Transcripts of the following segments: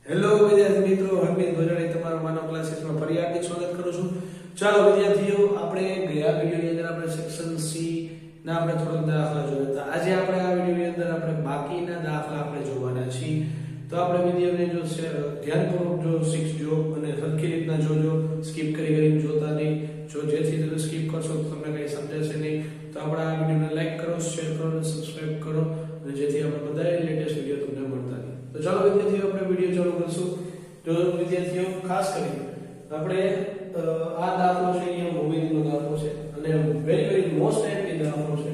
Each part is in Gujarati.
હેલો વિદ્યાર્થી મિત્રો, હરમીત ગોજાણી તમારા માનવ ક્લાસીસમાં ફરી હાર્દિક સ્વાગત કરું છું. ચાલો વિદ્યાર્થીઓ, આપણે ગયા વિડિયોની અંદર આપણે સેક્શન સી ના આપણે થોડોક દાખલા જોયા હતા. આજે આપણે આ વિડિયોની અંદર આપણે બાકીના દાખલા આપણે જોવાના છીએ. તો આપણે વિડિયોને જો ધ્યાનપૂર્વક જો શીખજો અને સરખી રીતના જોજો, સ્કીપ કરી જોતા નહીં. જો જેથી તમે સ્કીપ કરશો તો તમને કંઈ સમજાશે નહીં. તો આપણે આ વિડિયોને લાઈક કરો, શેર કરો અને સબસ્ક્રાઇબ કરો, અને જેથી આપણે બધા લેટેસ્ટ વિડિયો તમને મળતા રહે. તો ચાલો વિદ્યાર્થીઓ, આપણે વિડિયો ચાલુ કરશું. તો વિદ્યાર્થીઓ, ખાસ કરી આપણે આ દાખલો છે એ ભૂમિતિનો દાખલો છે અને વેરી મોસ્ટ ટાઈમની દાખલો છે,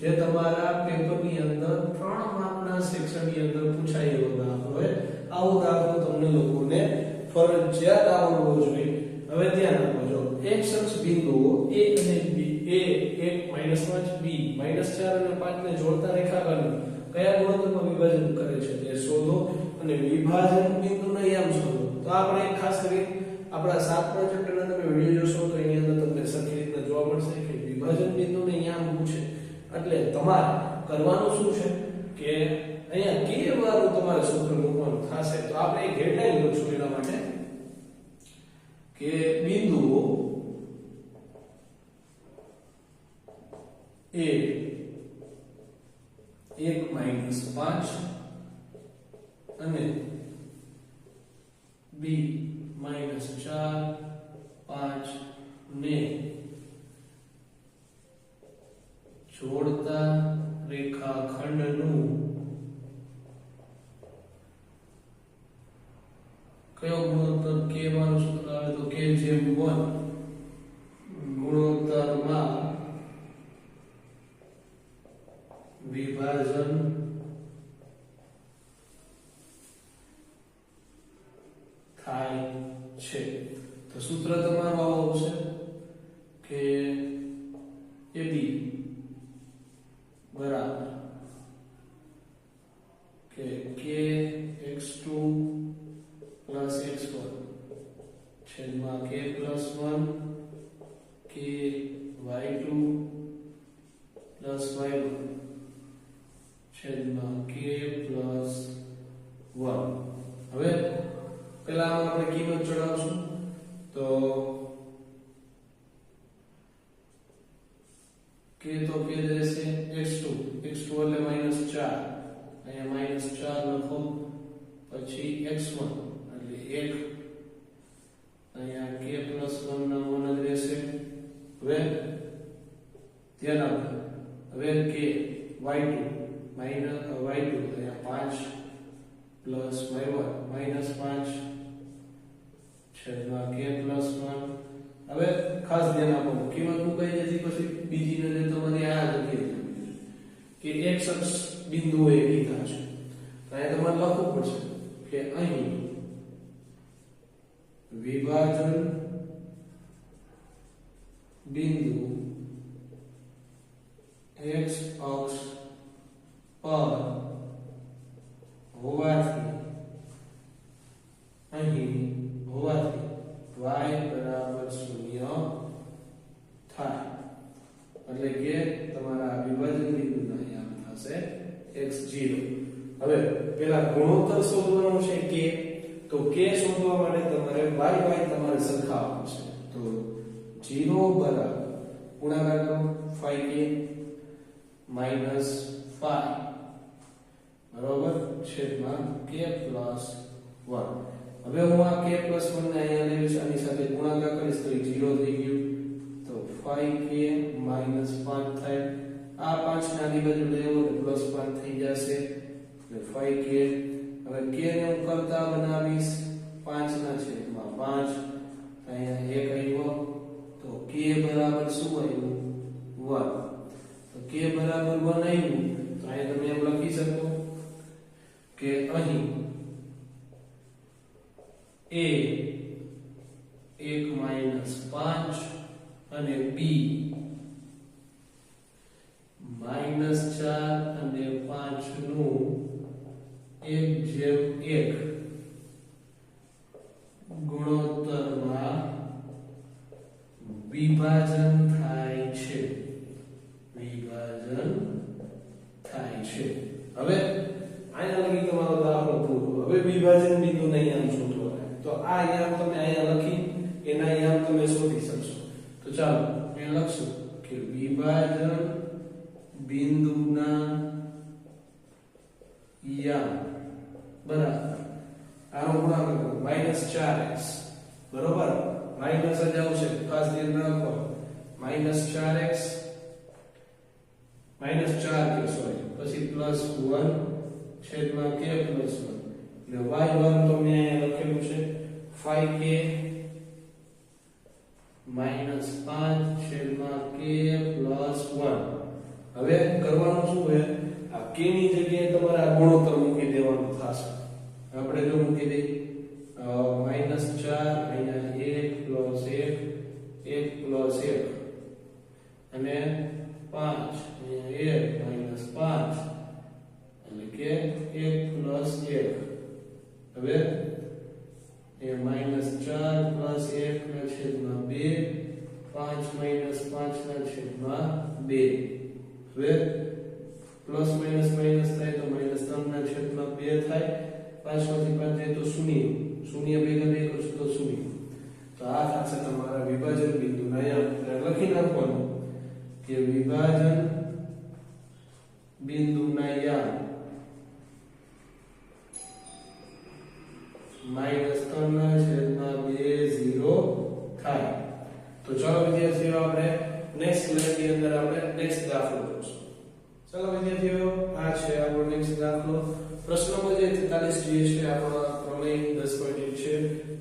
જે તમારા પેપરની અંદર 3 માર્કના સેક્શનની અંદર પૂછાય એવો દાખલો છે. આવો દાખલો તમને લોકોને ફરજિયાત આવડવો જોઈએ. હવે ધ્યાન આપજો. એક સરસ બિંદુઓ a અને b, a 1 -5 b -4 અને 5 ને જોડતા રેખાખંડ કયા ગુણોત્તરમાં વિભાજન કરે છે તે શોધો અને વિભાજન બિંદુના યામ શોધો. તો આપણે ખાસ કરી આપણા 7મા ચેપ્ટરના તમે વિડિયો જોશો તો એની અંદર તમને સરખી રીતના જોવા મળશે કે વિભાજન બિંદુને યામ પૂછે એટલે તમારે કરવાનું શું છે કે અહીંયા કે વાળું તમારે સૂત્ર મૂકવાનું થશે. તો આપણે એક હેડલાઈન લખશું એના માટે કે બિંદુઓ a 1 -5 અને b -4 5 ને જોડતા રેખાખંડનું કયો ગુણોત્તર k વાળું સૂત્ર આવે તો k/1 ગુણોત્તરમાં વિભાજન થાય છે. તો સૂત્ર તમારું આવું આવશે કે AB બરાબર કે kx2 + x1 છેદમાં k+1 ky2 + y1 છેદમાં k+1. હવે પહેલા આપણે કિંમત ચડાવશું. તો k તો k રહેશે x2 એટલે -4, અહીંયા -4 લખો, પછી x1 એટલે 1, અહીંયા k+1 ના મૂળ જ રહેશે. હવે ધ્યાન આપો. હવે k y2 અહીંયા 5 + y1 -5 છેદમાં k+1. હવે ખાસ ધ્યાન આપો, કિંમત મુકાઈ જતી પછી બીજી નજર તમારી આ લખી કે એક અક્ષ બિંદુએ કીધા છે. તો અહીંયા તમારે લખવું પડશે કે અહીં વિભાજન બિંદુ x અક્ષ પર હોવાથી અહીં y બરાબર 0 થાય. એટલે કે તમારા વિભાજન બિંદુના યામ થશે x0. હવે પેલા ગુણોત્તર શોધવાનો છે k. તો k શોધવા માટે તમારે y તમારે સરખાવવાનું છે. તો 0 બરાબર ગુણાકાર કરો 5k - 5 બરાબર છેદમાં k+1. હવે હું આ k+1 ને અહીંયા લઈશ, આની સાથે ગુણાકાર કરીશ તો 0 થઈ ગયું. તો 5k - 5 થાય. આ 5 નાની બાજુ લેવો એટલે +5 થઈ જશે એટલે 5k. હવે k ને હું કરતા બનાવીશ 5 ના છેદમાં 5, અહીંયા 1 આવ્યો. તો k બરાબર શું આવ્યું? 1. તો k બરાબર 1 આવ્યું. તો અહીંયા તમે એમ લખી શકો કે અહીં a 1 - 5 અને b -4 અને 5 નું 1/1 ગુણોત્તરમાં વિભાજન થાય છે. હવે આના લગી તમારો દાખલો પૂરો. હવે વિભાજન વિભાજન બિંદુના યામ શોધવાના. તો આ યામ તમે અહીંયા લખી એના યામ તમે શોધી શકશો. તો ચાલો અહીંયા લખશું કે વિભાજન બિંદુના યામ બરાબર આનો ગુણાકાર -4x બરોબર માઈનસ જ આવશે ખાસ ધ્યાન રાખો -4x -4 કે સોરી પછી +1 છેદમાં k + 1 એટલે y1 તો મેં અહીંયા લખેલું છે 5k -5 છેદમાં k + 1. હવે કરવાનું શું છે આ k ની જગ્યાએ તમારે આ ગુણોત્તર મૂકી દેવાનું થશે. આપણે જો મૂકી દઈએ -4 અહીંયા 1 + 1 1 + 1 અને 5 અહીંયા 1 -5 એટલે કે 1 + 1. હવે એ -4 + 1 છેદમાં 2 5 - 5 2. હવે પ્લસ માઈનસ માઈનસ થાય તો -3 છેદમાં 2 થાય. 5 માંથી 5 જાય તો 0 0 ભેગા 2 કરશો તો 0. તો આ થશે તમારા વિભાજન બિંદુના યામ. લખી નાખવાનું કે વિભાજન બિંદુના યામ -3 છેદમાં 2 0 થાય. તો ચાલો વિદ્યાર્થીઓ આપણે નેક્સ્ટ લેક્ચરની અંદર આપણે નેક્સ્ટ દાખલો જોઈશું. ચાલો વિદ્યાર્થીઓ આ છે આપણો નેક્સ્ટ દાખલો. પ્રશ્ન નંબર 43 જે છે આપણો પ્રમેય 10.1 છે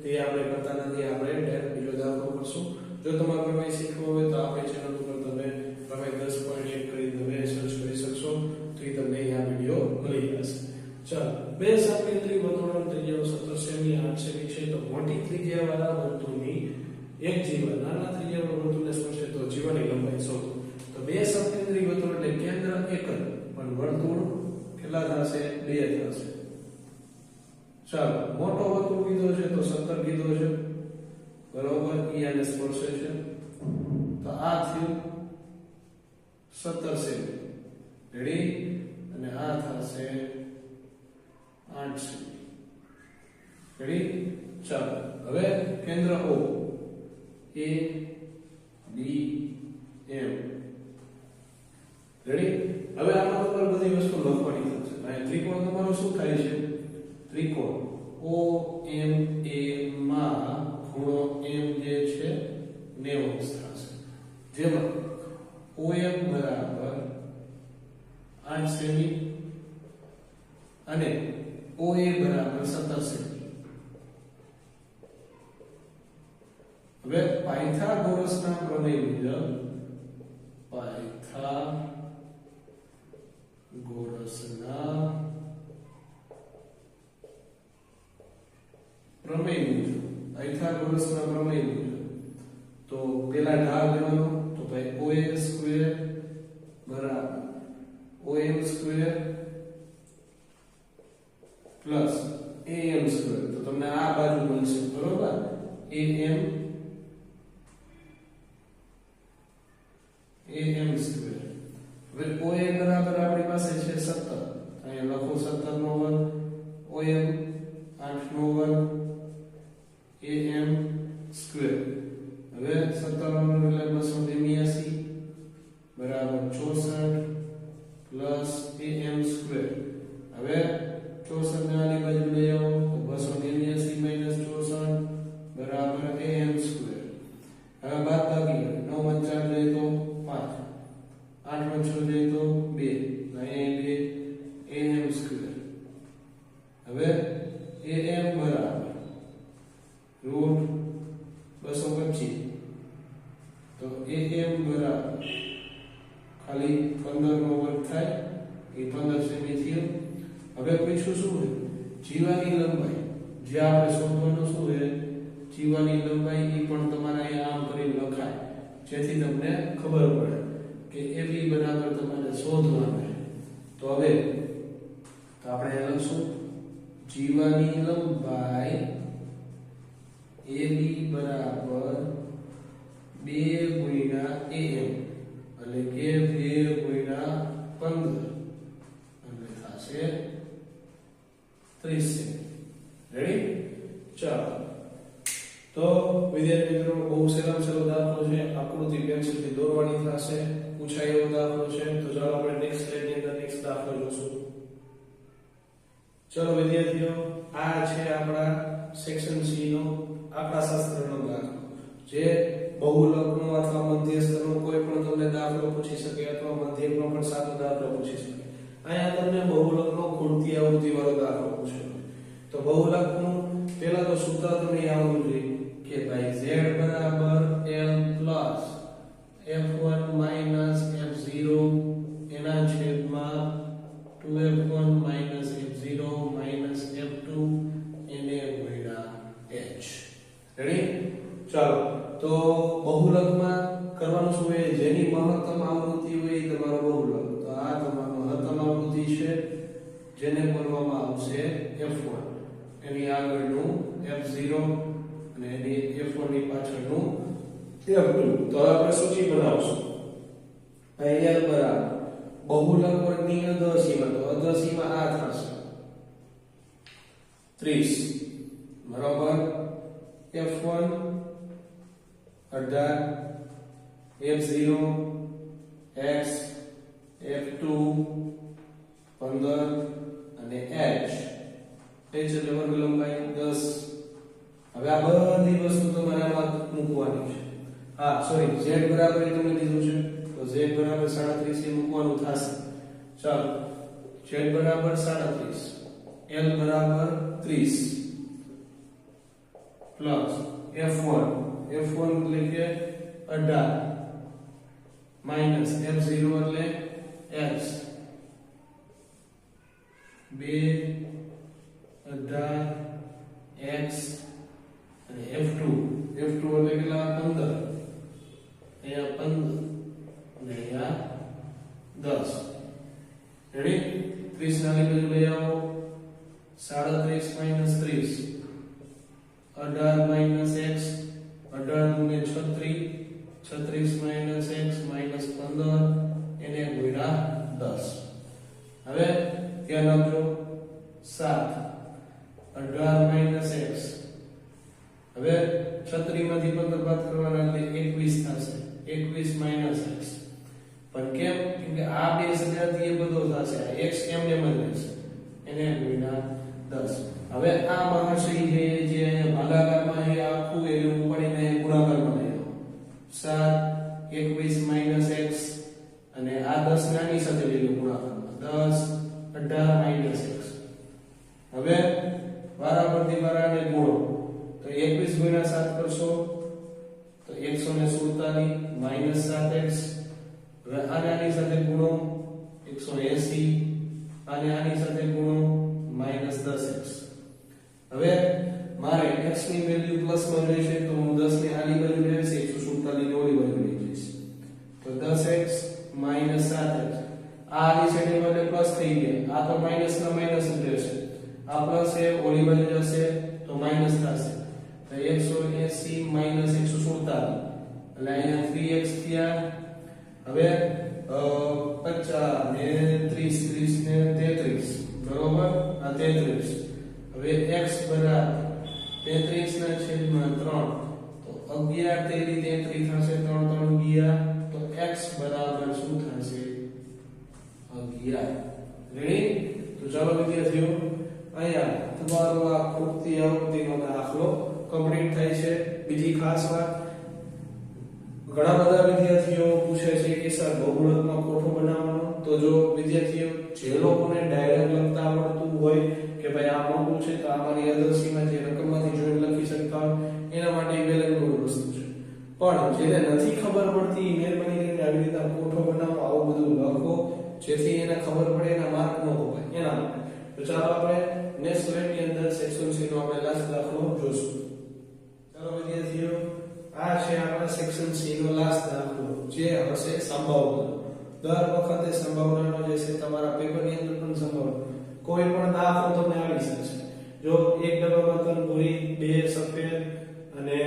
તે આપણે કરતા નથી. આપણે ડાયરેક્ટ બીજો દાખલો કરશું. જો તમારે પ્રમેય શીખવો હોય તો આપણી ચેનલ ઉપર તમે પ્રમેય 10.1 કરી તમે સર્ચ કરી શકશો તો એ તમને અહીંયા વિડિયો મળી જશે. ચાલો બે સપ્લિમેન્ટરી વર્તુળોની ત્રિજ્યાઓ 17 સેમી 8 સેમી છે. તો મોટી ત્રિજ્યાવાળા વર્તુળની એક જીવા નાના ત્રિજ્યાવાળા વર્તુળને સ્પર્શે તો જીવાની લંબાઈ શોધો. તો બે સપ્લિમેન્ટરી વર્તુળ એટલે કેન્દ્ર એક જ પણ વર્તુળ કેટલા થશે 2 થશે. ચાલો મોટો વર્તુળ કીધો છે તો 17 કીધો છે બરોબર ઈ આને સ્પર્શે છે તો આ થયું 17 સેમી રેડી અને આ થશે 8 સેમી રેડી. ચાલો હવે કેન્દ્ર O A B M ready. હવે આમાં તમારે બધી વસ્તુ લખવાની થશે. અહીં ત્રિકોણ તમારો શું થાય છે ત્રિકોણ OMA માં ખૂણો M જે છે 90 થશે. જેમાં OM બરાબર 8 સેમી અને OA બરાબર 17 સેમી. હવે પાયથાગોરસના પ્રમેય મુજબ પાયથાગોરસના પ્રમેય મુજબ તો પેલા ઢાળ લેવાનો તો ભાઈ OA સ્ક્વેર બરાબર OM square plus AM square. તો તમને આ બાજુ મળશે બરોબર AM સ્ક્વેર. હવે OA બરાબર આપણી પાસે છે 17. અહીંયા લખો 17 નો વર્ગ OM 8 નો વર્ગ AM સ્ક્વેર. હવે 17 નો વર્ગ એટલે 282 બરાબર 64 પ્લસ AM સ્ક્વેર. હવે 64 ને આની બાજુ લઈ આવો તો 282 માઈનસ 64 બરાબર AM સ્ક્વેર. હવે બાદબાકી 9 માં 4 જાય તો 5 8 માં 6 જાય તો 2 અહીં 2 AM સ્ક્વેર. હવે AM બરાબર રૂટ 225 તો AM બરાબર ખાલી 15 નો વર્ગ થાય એ 15 સેમી થયો. હવે પૂછ્યું શું છે જીવાની લંબાઈ. જે આપણે શોધવાનું શું છે જીવાની લંબાઈ એ પણ તમારે અહીંયા આમ કરી લખાય જેથી તમને ખબર પડે કે AB બરાબર તમારે શોધવાનું છે. તો હવે તો આપણે લખશું જીવાની લંબાઈ AB બરાબર 2 ગુણ્યા AM એટલે કે 2 ગુણ્યા 15 એટલે થશે 30 સેમી. રેડી. ચાલો તો વિદ્યાર્થી મિત્રો બહુ સહેલો દાખલો છે, આકૃતિ પેન્સિલથી દોરવાની થશે, પૂછાય એવો દાખલો છે. તો ચાલો આપણે નેક્સ્ટ સ્લાઇડ ની અંદર નેક્સ્ટ દાખલો જોશું. ચલો વિદ્યાર્થીઓ, આ છે આપણા સેક્શન સી નો આંકડાશાસ્ત્રનો દાખલો, જે બહુલકનો અથવા મધ્યસ્થનો કોઈ પણ તમને દાખલો પૂછી શકે અથવા મધ્યકનો પણ સાદો દાખલો પૂછી શકે. અહીંયા તમને બહુલકનો ખૂટતી આવૃત્તિ વાળો દાખલો પૂછ્યો. તો બહુલકનું પહેલા તો સૂત્ર તમને આવડવું જોઈએ કે ભાઈ z બરાબર l plus f1 minus f0 એના છેદમાં 2f1 minus f0 minus f2 એને ગુણ્યા h. રેડી? ચાલો તો બહુલકમાં કરવાનું શું હોય, જેની મહત્તમ આવૃત્તિ હોય એ તમારો બહુલક. તો આ તમારો મહત્તમ આવૃત્તિ છે, જેને બોલવામાં આવશે f1, એની આગળનું f0 અને એની f1 ની પાછળનું f2. તો આપણે સૂચિ બનાવશું. l બરાબર બહુલક વર્ગની અધસીમા, તો અધસીમા આ થશે 30 બરાબર f1 18 f0 x f2 15 અને h એટલે વર્ગ લંબાઈ 10. હવે આ બધી વસ્તુ તમારે આમાં મૂકવાની છે. હા સોરી, z બરાબર એ તમને કીધું છે, તો z બરાબર 37 એ મૂકવાનું થશે. ચાલો, z બરાબર 37, l બરાબર 30 પ્લસ f1 એટલે કે 18 માઈનસ f0 એટલે x 2 18 x અને f2 એટલે કેટલા 15, અહીંયા 15 અને અહીંયા 10. રેડી? 30 ના બાજુ લઈ આવો, 37 માઈનસ 30 18 માઈનસ x 18 ને 36 36 માઈનસ x માઈનસ 15 એને ગુણ્યા 10. હવે ધ્યાન આપજો, 7 18 માઈનસ x, હવે 36 માંથી 15 બાદ કરવાના એટલે 21 થશે, 21 માઈનસ x. પણ કેમ? કેમ કે આ બે સજાતી એ બધો થશે, આ x એમને એમ જ રહેશે, એને ગુણ્યા 10. હવે આ મહાશય છે જે અહીંયા ભાગાકારમાં છે આખું એને ઉપાડીને ગુણાકારમાં લઈ લો. 7 21 માઈનસ x અને આ 10 ને આની સાથે લઈ લો ગુણાકારમાં, 10 18 માઈનસ x. હવે વારાફરતી વારાને ગુણો, તો 21 ગુણ્યા 7 કરશો તો 147 માઈનસ 7x. હવે આને આની સાથે ગુણો 180, આને આની સાથે ગુણો માઈનસ 10x. હવે મારે x ની વેલ્યુ પ્લસ માં રહેશે, તો હું 10 ને આની બાજુ લેશે, 147 ની ઓલી બાજુ લઈ જઈશ, તો 10x માઈનસ 7x. આ આની સાથે મને પ્લસ થઈ ગયા, આ તો માઈનસ ના માઈનસ જ રહેશે, આ પ્લસ એ ઓલી બાજુ જશે તો માઈનસ થશે, તો 180 માઈનસ 147 એટલે અહીંયા 3x થયા. હવે 50 ને 30 ને 33 બરોબર, આ 33. હવે x બરાબર 33 ના છેદમાં 3, તો 11 તેરી 33 થશે, 3 3 ગયા, તો x બરાબર શું થશે 11. રેડી? તો ચાલો વિદ્યાર્થીઓ, અહીંયા તમારો આ ખૂટતી આવૃત્તિનો દાખલો કમ્પ્લીટ થાય છે. બીજી ખાસ વાત, ઘણા બધા વિદ્યાર્થીઓ પૂછે છે કે સર બહુલકમાં કોઠો બનાવવાનો, તો જો વિદ્યાર્થીઓ જે લોકોને ડાયરેક્ટ લખતા આવડતું હોય કે ભાઈ આ મોટું છે તો આમાંની અદર્શીમાં જે રકમમાંથી જોઈને લખી શકતા હોય, એના માટે વેલ એન્ડ ગુડ વસ્તુ છે. પણ જેને નથી ખબર પડતી, મહેરબાની કરીને આવી રીતે કોઠો બનાવો, આવું બધું લખો, જેથી એને ખબર પડે, એના માર્ક ન કપાય એના માટે. તો ચાલો આપણે નેક્સ્ટ સ્લાઇડની અંદર સેક્શન સી નો આપણે લાસ્ટ દાખલો જોશું. ચાલો વિદ્યાર્થીઓ, આ છે આપણા સેક્શન સી નો લાસ્ટ દાખલો, જે હશે સંભાવના. દર વખતે સંભાવનાનો જે છે તમારા પેપરની અંદર પણ સંભાવના કોઈ પણ દાખલો તમને આવી શકે. જો એક ડબ્બામાં 3 ભૂરી, 2 સફેદ અને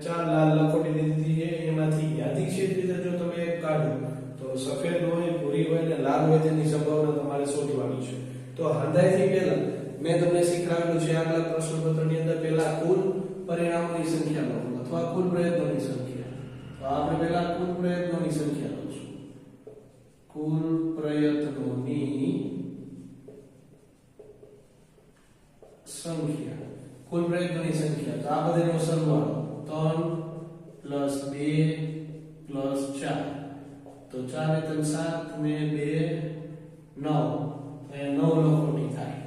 4 લાલ લખોટી દીધી છે, એમાંથી યાદીક્ષિત રીતે જો તમે એક કાઢો તો સફેદ હોય, ભૂરી હોય અને લાલ હોય, તેની સંભાવના તમારે શોધવાની છે. તો હંધાઈથી પહેલા મેં તમને શીખવાડેલું છે આગલા પ્રશ્નપત્રની અંદર પહેલા કુલ પરિણામોની સંખ્યા લખો અથવા કુલ પ્રયત્નોની સંખ્યા. તો આપણે પહેલા કુલ પ્રયત્નોની સંખ્યા લખશું. કુલ પ્રયત્નોની સંખ્યા. કુલ પ્રયત્નોની સંખ્યા તો આ બધાનો સરવાળો 3 + 2 + 4. તો 4 ને 3 7 ને 2 9. એ 9 લખોટી થાય.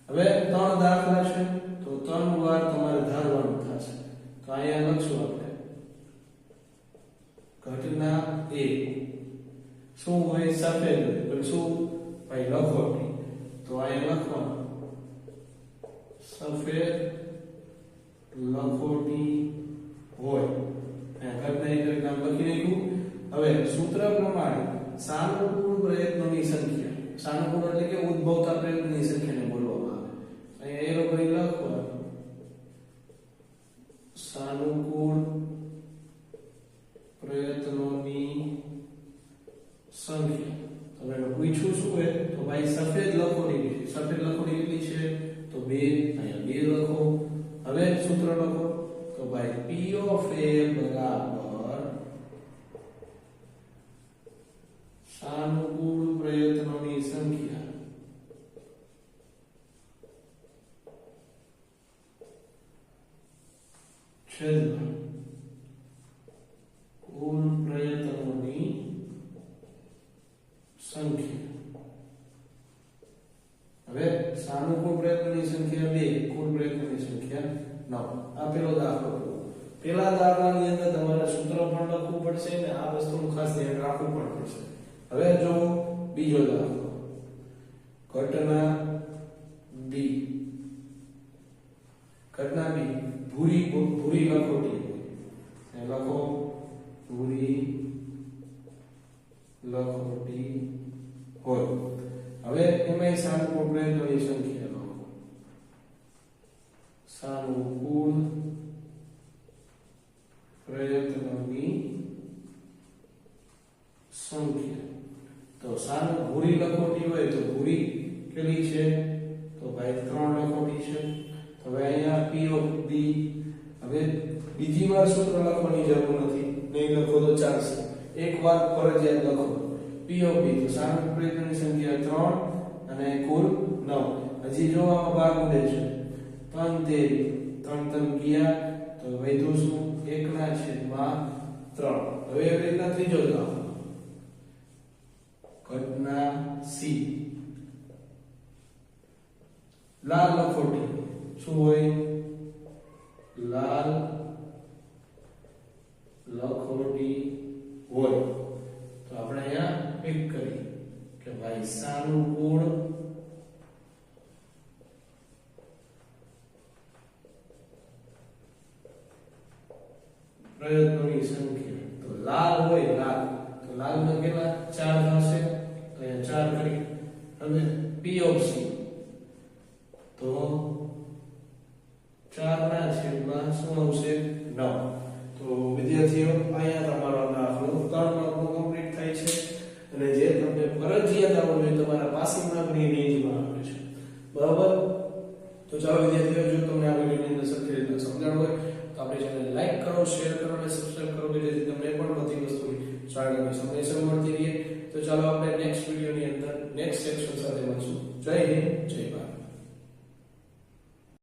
હવે 3 દાખલા છે તો 3 વાર તમારે ધારવાનું થશે. તો અહીંયા લખશું આપણે ઘટના A શું હોય સફેદ હોય પણ શું ભાઈ લખોટી. તો અહીંયા લખવાનું સફેદ લખોટી હોય. ઘટના એક નામ લખી નાખ્યું. હવે સૂત્ર પ્રમાણે સાનુકૂળ પ્રયત્નોની સંખ્યા. સાનુકૂળ એટલે કે ઉદ્ભવતા પ્રયત્નોની સંખ્યાને બોલવામાં આવે. અહીંયા એરો કરી લખવાનું સાનુકૂળ પ્રયત્નોની સંખ્યા. તમે પૂછ્યું શું હોય તો ભાઈ સફેદ લખોટી છે. સફેદ લખોટી કેટલી છે તો 2. અહીંયા 2 લખો. હવે સૂત્ર લખો તો ભાઈ P of A બરાબર સાનુકૂળ પ્રયત્નોની સંખ્યા છેદમાં કુલ પ્રયત્નોની સંખ્યા. હવે સાનુકૂળ પ્રયત્નોની સંખ્યા 2, કુલ પ્રયત્નોની સંખ્યા 9. આ પેલો દાખલો. પેલા દાખલાની અંદર તમારે સૂત્ર પણ લખવું પડશે અને આ વસ્તુનું ખાસ ધ્યાન રાખવું પણ પડશે. હવે જો બીજો દાખલો. ઘટના B. ઘટના B ભૂરી લખોટી હોય. લખો ભૂરી લખોટી હોય. હવે એમાં સાનુકૂળ પ્રયત્નોની સંખ્યા લખો. સાનુકૂળ પ્રયત્નોની સંખ્યા. તો ભૂરી લખોટી હોય તો ભૂરી કેટલી છે તો ભાઈ 3 લખોટી છે. તો હવે અહીંયા P of B. હવે બીજી વાર સૂત્ર લખવાની જરૂર નથી. નહીં લખો તો ચાલશે. એક વાર ફરજિયાત લખો P of B. તો સાનુકૂળ પ્રયત્નોની સંખ્યા 3 અને કુલ 9. હજી જો આમાં ભાગ ઉડે છે 3 3 ગયા તો વધ્યું શું 1/3. હવે એવી રીતના ત્રીજો દાખલો. ઘટના C. લાલ લખોટી શું હોય લાલ લખોટી હોય. તો આપણે અહીંયા પિક કરી કે ભાઈ સાનુકૂળ પ્રયત્નોની સંખ્યા. તો લાલ હોય તો લાલમાં કેટલા 4 થશે. તો અહીંયા 4 કરી. અને P of C. તો 4/9 શું આવશે 9. તો વિદ્યાર્થીઓ અહીંયા તમારો દાખલો 3 માર્કનો કમ્પ્લીટ થાય છે. અને જે તમને ફરજિયાત આવડવું જોઈએ તમારા પાસિંગ માર્કની રેન્જમાં આવે છે. બરાબર. તો ચાલો વિદ્યાર્થીઓ જો તમને આ વિડિયોની અંદર સરખી રીતે સમજાણું હોય તો આપણી ચેનલ લાઈક કરો, શેર કરો અને સબસ્ક્રાઇબ કરો કે જેથી તમને પણ બધી વસ્તુની જાણકારી સમયસર મળતી રહે. તો ચાલો આપણે નેક્સ્ટ વિડિયોની અંદર નેક્સ્ટ સેક્શન સાથે મળશું. જય હિન્દ, જય ભારત.